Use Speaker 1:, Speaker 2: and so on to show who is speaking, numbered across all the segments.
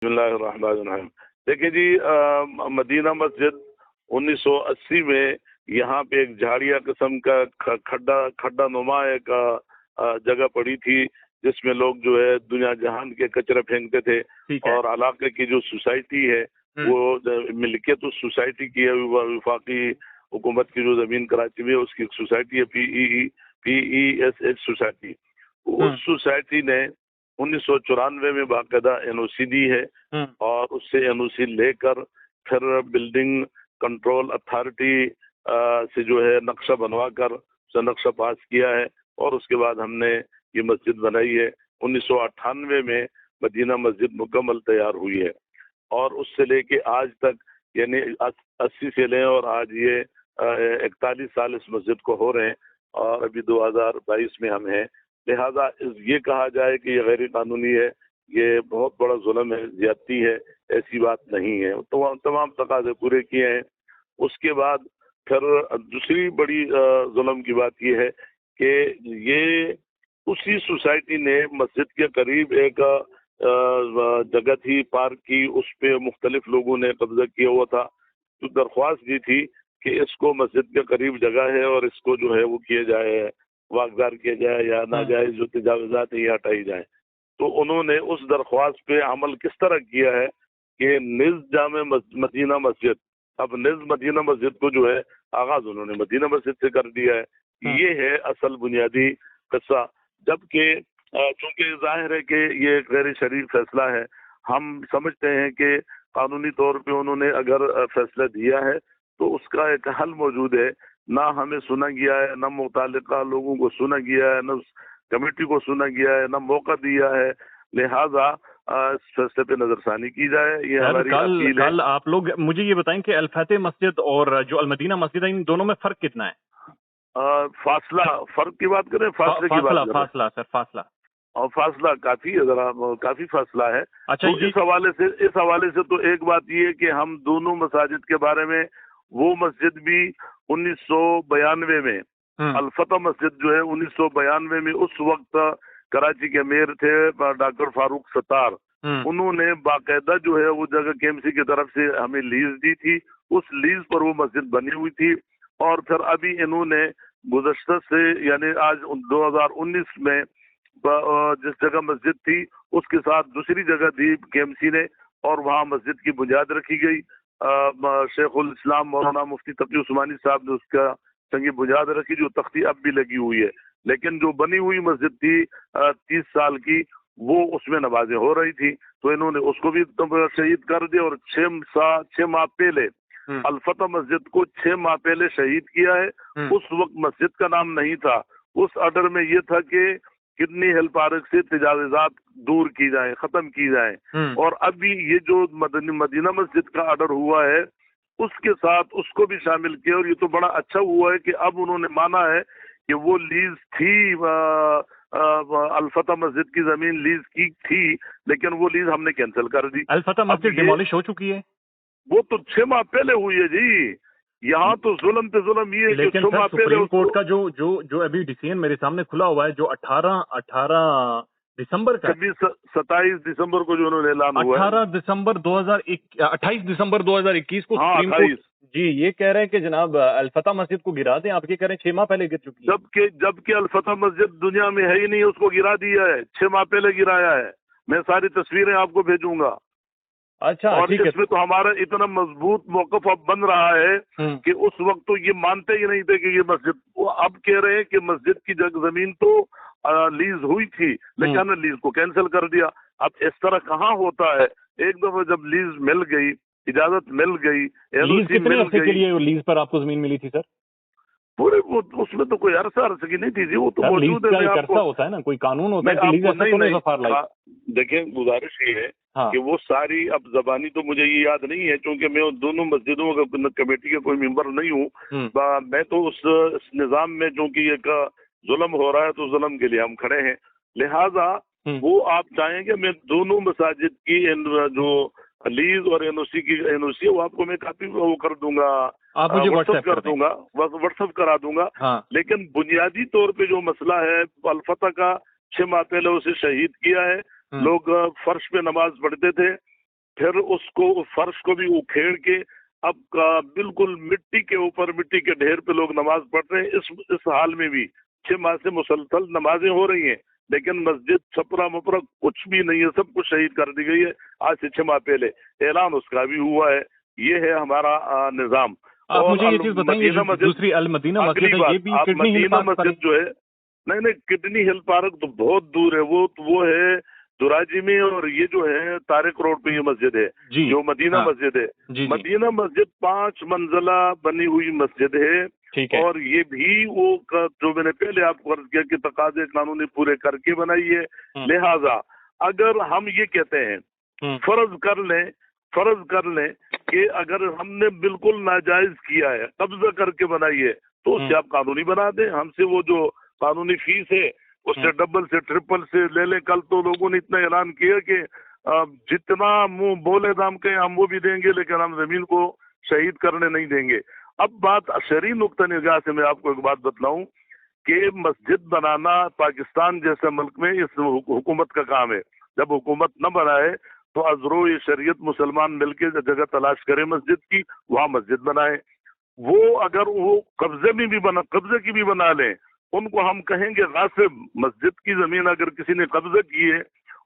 Speaker 1: بسم اللہ الرحمن الرحیم۔ دیکھیں جی، مدینہ مسجد 1980 میں یہاں پہ ایک جھاڑیا قسم کا کھڈا نما ایک جگہ پڑی تھی، جس میں لوگ جو ہے دنیا جہان کے کچرے پھینکتے تھے، اور علاقے کی جو سوسائٹی ہے وہ ملکیت اس سوسائٹی کی ہے، وفاقی حکومت کی جو زمین کراچی میں اس کی سوسائٹی ہے، پی ای ایس ایچ سوسائٹی۔ اس سوسائٹی نے 1994 میں باقاعدہ این او سی دی ہے، اور اس سے این او سی لے کر پھر بلڈنگ کنٹرول اتھارٹی سے جو ہے نقشہ بنوا کر اسے نقشہ پاس کیا ہے، اور اس کے بعد ہم نے یہ مسجد بنائی ہے۔ 1998 میں مدینہ مسجد مکمل تیار ہوئی ہے، اور اس سے لے کے آج تک یعنی 80 سے لیں اور آج یہ 41 سال اس مسجد کو ہو رہے ہیں، اور ابھی 2022 میں ہم ہیں۔ لہذا یہ کہا جائے کہ یہ غیر قانونی ہے، یہ بہت بڑا ظلم ہے، زیادتی ہے، ایسی بات نہیں ہے۔ تمام تقاضے پورے کیے ہیں۔ اس کے بعد پھر دوسری بڑی ظلم کی بات یہ ہے کہ یہ اسی سوسائٹی نے مسجد کے قریب ایک جگہ تھی پارک کی، اس پہ مختلف لوگوں نے قبضہ کیا ہوا تھا، تو درخواست دی تھی کہ اس کو مسجد کے قریب جگہ ہے اور اس کو جو ہے وہ کیا جائے، واگزار کیا جائے، یا ناجائز جو تجاوزات ہیں یہ ہٹائی جائیں۔ تو انہوں نے اس درخواست پہ عمل کس طرح کیا ہے کہ نز جامع مدینہ مسجد، اب نز مدینہ مسجد کو جو ہے آغاز انہوں نے مدینہ مسجد سے کر دیا ہے۔ یہ ہے اصل بنیادی قصہ، جبکہ چونکہ ظاہر ہے کہ یہ ایک غیر شرعی فیصلہ ہے، ہم سمجھتے ہیں کہ قانونی طور پہ انہوں نے اگر فیصلہ دیا ہے تو اس کا ایک حل موجود ہے۔ نہ ہمیں سنا گیا ہے، نہ متعلقہ لوگوں کو سنا گیا ہے، نہ کمیٹی کو سنا گیا ہے، نہ موقع دیا ہے، لہذا اس فیصلے پہ نظر ثانی کی جائے، یہ ہماری اپیل ہے۔
Speaker 2: کل آپ لوگ مجھے یہ بتائیں کہ الفتح مسجد اور جو المدینہ مسجد ہے، ان دونوں میں فرق کتنا ہے؟
Speaker 1: فاصلہ، فرق کی بات کریں، فاصلے کی بات کریں؟
Speaker 2: فاصلہ سر، فاصلہ
Speaker 1: اور فاصلہ کافی ہے، ذرا کافی فاصلہ ہے۔
Speaker 2: اچھا،
Speaker 1: تو اس حوالے سے تو ایک بات یہ ہے کہ ہم دونوں مساجد کے بارے میں، وہ مسجد بھی 1992 میں، الفتح مسجد جو ہے 1992 میں، اس وقت کراچی کے میئر تھے ڈاکٹر فاروق ستار، انہوں نے باقاعدہ جو ہے وہ جگہ کے ایم سی کی طرف سے ہمیں لیز دی تھی، اس لیز پر وہ مسجد بنی ہوئی تھی۔ اور پھر ابھی انہوں نے گزشتہ سے یعنی آج 2019 میں جس جگہ مسجد تھی اس کے ساتھ دوسری جگہ دی کے ایم سی نے، اور وہاں مسجد کی بنیاد رکھی گئی۔ شیخ الاسلام مولانا مفتی تقی عثمانی صاحب نے اس کا سنگ بنیاد رکھی، جو تختی اب بھی لگی ہوئی ہے۔ لیکن جو بنی ہوئی مسجد تھی 30 سال کی، وہ اس میں نمازیں ہو رہی تھی، تو انہوں نے اس کو بھی شہید کر دیا، اور 6 ماہ پہلے الفتح مسجد کو 6 ماہ پہلے شہید کیا ہے۔ اس وقت مسجد کا نام نہیں تھا، اس آرڈر میں یہ تھا کہ کڈنی ہیل پارک سے تجاوزات دور کی جائیں، ختم کی جائیں، اور ابھی یہ جو مدینہ مسجد کا آرڈر ہوا ہے اس کے ساتھ اس کو بھی شامل کیا، اور یہ تو بڑا اچھا ہوا ہے کہ اب انہوں نے مانا ہے کہ وہ لیز تھی، الفتح مسجد کی زمین لیز کی تھی، لیکن وہ لیز ہم نے کینسل کر دی۔
Speaker 2: الفتح مسجد ڈیمولش ہو چکی ہے،
Speaker 1: وہ تو 6 ماہ پہلے ہوئی ہے جی۔ یہاں تو ظلم پہ ظلم یہ ہے کہ
Speaker 2: لیکن سر سپریم کورٹ کا جو ابھی ڈیسیژن میرے سامنے کھلا ہوا ہے، جو 18 دسمبر کا،
Speaker 1: 27 دسمبر کو جو انہوں نے اعلان ہوا ہے،
Speaker 2: 28 دسمبر 2021 کو سپریم کورٹ جی یہ کہہ رہے ہیں کہ جناب الفتح مسجد کو گرا دیں، آپ یہ کہہ رہے ہیں 6 ماہ پہلے گر چکی ہے،
Speaker 1: جبکہ الفتح مسجد دنیا میں ہے ہی نہیں، اس کو گرا دیا ہے، 6 ماہ پہلے گرایا ہے۔ میں ساری تصویریں آپ کو بھیجوں گا۔
Speaker 2: اچھا،
Speaker 1: اور اس میں تو ہمارا اتنا مضبوط موقف اب بن رہا ہے کہ اس وقت تو یہ مانتے ہی نہیں تھے کہ یہ مسجد، وہ اب کہہ رہے ہیں کہ مسجد کی زمین تو لیز ہوئی تھی لیکن ہم نے لیز کو کینسل کر دیا۔ اب اس طرح کہاں ہوتا ہے؟ ایک دفعہ جب لیز مل گئی، اجازت مل گئی،
Speaker 2: لیز کتنے عرصے کے لیے لیز پر آپ کو زمین ملی تھی سر؟
Speaker 1: پورے اس میں تو کوئی عرصہ کی نہیں تھی جی، وہ تو موجود ہے۔
Speaker 2: عرصہ ہوتا ہے نا، کوئی قانون ہوتا ہے۔
Speaker 1: دیکھیں گزارش یہ ہے کہ وہ ساری، اب زبانی تو مجھے یہ یاد نہیں ہے چونکہ میں دونوں مسجدوں کمیٹی کا کوئی ممبر نہیں ہوں، میں تو اس نظام میں چونکہ ایک ظلم ہو رہا ہے تو ظلم کے لیے ہم کھڑے ہیں، لہذا وہ آپ چاہیں گے میں دونوں مساجد کی جو لیز اور این او سی وہ آپ کو میں کافی وہ کر دوں گا، واٹس ایپ کر دوں گا، واٹس ایپ کرا دوں گا۔ لیکن بنیادی طور پہ جو مسئلہ ہے الفتح کا، 6 ماہ پہلے اسے شہید کیا ہے، لوگ فرش پہ نماز پڑھتے تھے، پھر اس کو فرش کو بھی اکھیڑ کے اب بالکل مٹی کے اوپر مٹی کے ڈھیر پہ لوگ نماز پڑھ رہے ہیں. اس حال میں بھی 6 ماہ سے مسلسل نمازیں ہو رہی ہیں، لیکن مسجد چھپرا مپرا کچھ بھی نہیں ہے، سب کچھ شہید کر دی گئی ہے. آج سے 6 ماہ پہلے اعلان اس کا بھی ہوا ہے. یہ ہے ہمارا نظام.
Speaker 2: آپ مجھے یہ چیز بتائیں، دوسری المدینہ مسجد ہے، یہ بھی کڈنی ہل پارک
Speaker 1: مسجد جو ہے، نہیں کڈنی ہل پارک تو بہت دور ہے، وہ ہے دراجی میں، اور یہ جو ہے طارق روڈ پہ یہ مسجد ہے جو مدینہ مسجد ہے. مدینہ مسجد 5 منزلہ بنی ہوئی مسجد ہے، اور یہ بھی وہ جو میں نے پہلے آپ کو عرض کیا کہ تقاضے قانونی پورے کر کے بنائی ہے. لہذا اگر ہم یہ کہتے ہیں فرض کر لیں کہ اگر ہم نے بالکل ناجائز کیا ہے، قبضہ کر کے بنائی ہے، تو اس سے آپ قانونی بنا دیں. ہم سے وہ جو قانونی فیس ہے اس سے ڈبل سے ٹرپل سے لے لیں. کل تو لوگوں نے اتنا اعلان کیا کہ جتنا منہ بولے دام کے ہم وہ بھی دیں گے، لیکن ہم زمین کو شہید کرنے نہیں دیں گے. اب بات شرعی نقطہ نگاہ سے میں آپ کو ایک بات بتلاؤں کہ مسجد بنانا پاکستان جیسے ملک میں اس حکومت کا کام ہے. جب حکومت نہ بنائے تو ازرو یہ شریعت مسلمان مل کے جگہ تلاش کرے مسجد کی، وہاں مسجد بنائے. وہ اگر وہ قبضے کی بھی بنا لیں، ان کو ہم کہیں گے غاصب. مسجد کی زمین اگر کسی نے قبضہ کی ہے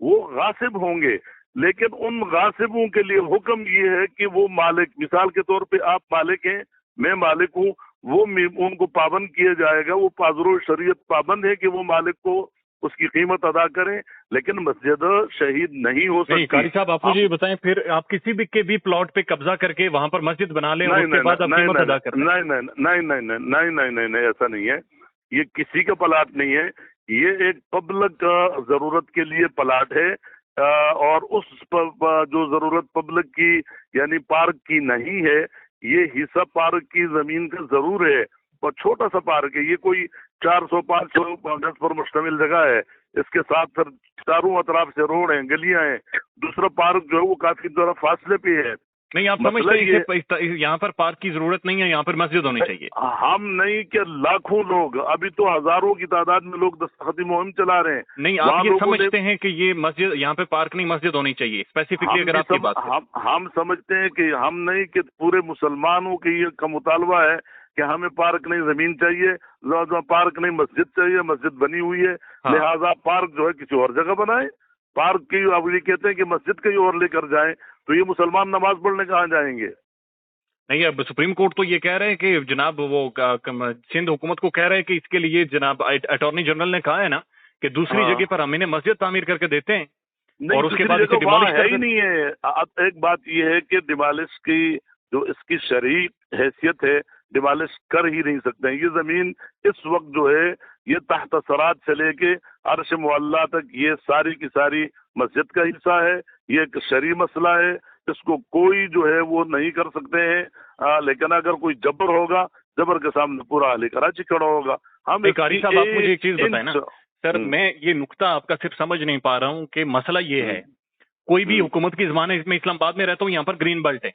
Speaker 1: وہ غاصب ہوں گے، لیکن ان غاصبوں کے لیے حکم یہ ہے کہ وہ مالک، مثال کے طور پہ آپ مالک ہیں، میں مالک ہوں، وہ ان کو پابند کیا جائے گا. وہ پازرو شریعت پابند ہے کہ وہ مالک کو اس کی قیمت ادا کریں، لیکن مسجد شہید نہیں ہو سکتی.
Speaker 2: قاری صاحب آپ مجھے یہ بتائیں، پھر آپ کسی بھی پلاٹ پہ قبضہ کر کے وہاں پر مسجد بنا لیں اور اس کے بعد آپ قیمت ادا کریں؟
Speaker 1: نہیں، ایسا نہیں ہے. یہ کسی کا پلاٹ نہیں ہے، یہ ایک پبلک ضرورت کے لیے پلاٹ ہے، اور اس جو ضرورت پبلک کی یعنی پارک کی نہیں ہے. یہ حصہ پارک کی زمین کا ضرور ہے، اور چھوٹا سا پارک ہے. یہ کوئی 400-500 گز پر مشتمل جگہ ہے. اس کے ساتھ پھر چاروں اطراف سے روڈ ہیں، گلیاں ہیں. دوسرا پارک جو ہے وہ کافی ذرا فاصلے پہ ہے.
Speaker 2: نہیں، آپ سمجھتے ہیں یہاں پر پارک کی ضرورت نہیں ہے، یہاں پر مسجد ہونی چاہیے؟
Speaker 1: ہم نہیں کہ لاکھوں لوگ، ابھی تو ہزاروں کی تعداد میں لوگ دستخطی مہم چلا رہے ہیں.
Speaker 2: نہیں، آپ یہ سمجھتے ہیں کہ یہ مسجد، یہاں پہ پارک نہیں مسجد ہونی چاہیے اسپیسیفکلی؟ اگر آپ کی بات
Speaker 1: ہم سمجھتے ہیں کہ ہم نہیں کہ پورے مسلمانوں کے یہ کا مطالبہ ہے کہ ہمیں پارک نہیں زمین چاہیے، پارک نہیں مسجد چاہیے. مسجد بنی ہوئی ہے، لہذا پارک جو ہے کسی اور جگہ بنائے. پارک کی اب یہ کہتے ہیں کہ مسجد کہیں اور لے کر جائیں، تو یہ مسلمان نماز پڑھنے کہاں جائیں گے؟
Speaker 2: نہیں، اب سپریم کورٹ تو یہ کہہ رہے ہیں کہ جناب وہ سندھ حکومت کو کہہ رہے ہیں کہ اس کے لیے جناب اٹارنی جنرل نے کہا ہے نا کہ دوسری جگہ پر ہم انہیں مسجد تعمیر کر کے دیتے ہیں، اور اس کے بعد اسے ڈیمالش
Speaker 1: ہے ہی نہیں ہے. ایک بات یہ ہے کہ ڈیمالش کی جو اس کی شرعی حیثیت ہے، ڈیمالش کر ہی نہیں سکتے ہیں. یہ زمین اس وقت جو ہے یہ تحت سرات سے لے کے عرش معلیٰ تک یہ ساری کی ساری مسجد کا حصہ ہے. یہ ایک شرعی مسئلہ ہے، اس کو کوئی جو ہے وہ نہیں کر سکتے ہیں. لیکن اگر کوئی جبر ہوگا، جبر کے سامنے پورا اہل کراچی کھڑا ہوگا. ہم
Speaker 2: قاری صاحب آپ مجھے ایک چیز بتائیں نا سر، میں یہ نقطہ آپ کا صرف سمجھ نہیں پا رہا ہوں کہ مسئلہ یہ ہے، کوئی بھی حکومت کی زمانے میں اسلام آباد میں رہتا ہوں، یہاں پر گرین بیلٹ ہے،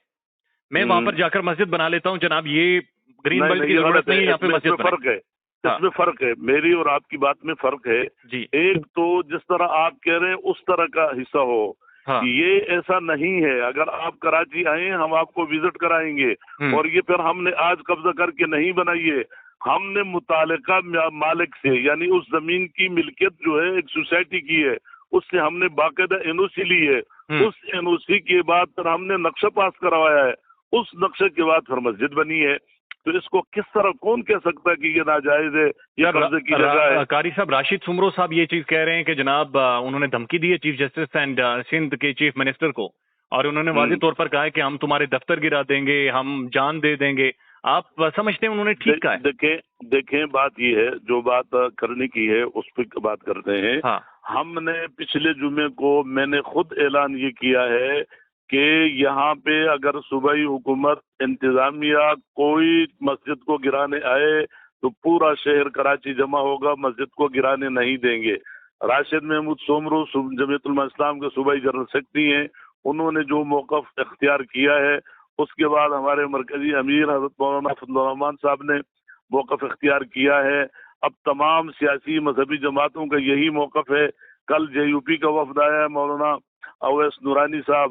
Speaker 2: میں وہاں پر جا کر مسجد بنا لیتا ہوں. جناب یہ گرین بیلٹ کی ضرورت نہیں ہے، یہاں پہ مسجد
Speaker 1: فرق ہے. اس میں فرق ہے، میری اور آپ کی بات میں فرق ہے. ایک تو جس طرح آپ کہہ رہے ہیں اس طرح کا حصہ ہو، یہ ایسا نہیں ہے. اگر آپ کراچی آئیں ہم آپ کو وزٹ کرائیں گے، اور یہ پھر ہم نے آج قبضہ کر کے نہیں بنائی ہے. ہم نے متعلقہ مالک سے، یعنی اس زمین کی ملکیت جو ہے ایک سوسائٹی کی ہے، اس سے ہم نے باقاعدہ این او سی لی ہے. اس این او سی کے بعد پھر ہم نے نقشہ پاس کروایا ہے. اس نقشے کے بعد پھر مسجد بنی ہے. تو اس کو کس طرح کون کہہ سکتا ہے کہ یہ ناجائز ہے، یہ قبضے کی جگہ ہے؟
Speaker 2: قاری صاحب، راشد سمرو صاحب یہ چیز کہہ رہے ہیں کہ جناب انہوں نے دھمکی دی ہے چیف جسٹس اینڈ سندھ کے چیف منسٹر کو، اور انہوں نے واضح طور پر کہا ہے کہ ہم تمہارے دفتر گرا دیں گے، ہم جان دے دیں گے. آپ سمجھتے ہیں انہوں نے ٹھیک کہا ہے؟
Speaker 1: دیکھیں بات یہ ہے، جو بات کرنے کی ہے اس پہ بات کرتے ہیں. ہم نے پچھلے جمعے کو میں نے خود اعلان یہ کیا ہے کہ یہاں پہ اگر صوبائی حکومت انتظامیہ کوئی مسجد کو گرانے آئے تو پورا شہر کراچی جمع ہوگا، مسجد کو گرانے نہیں دیں گے. راشد محمود سومرو جمعیت علماء اسلام کے صوبائی جنرل سیکرٹری ہیں، انہوں نے جو موقف اختیار کیا ہے، اس کے بعد ہمارے مرکزی امیر حضرت مولانا فضل الرحمان صاحب نے موقف اختیار کیا ہے. اب تمام سیاسی مذہبی جماعتوں کا یہی موقف ہے. کل جے یو پی کا وفد آیا ہے، مولانا اویس نورانی صاحب،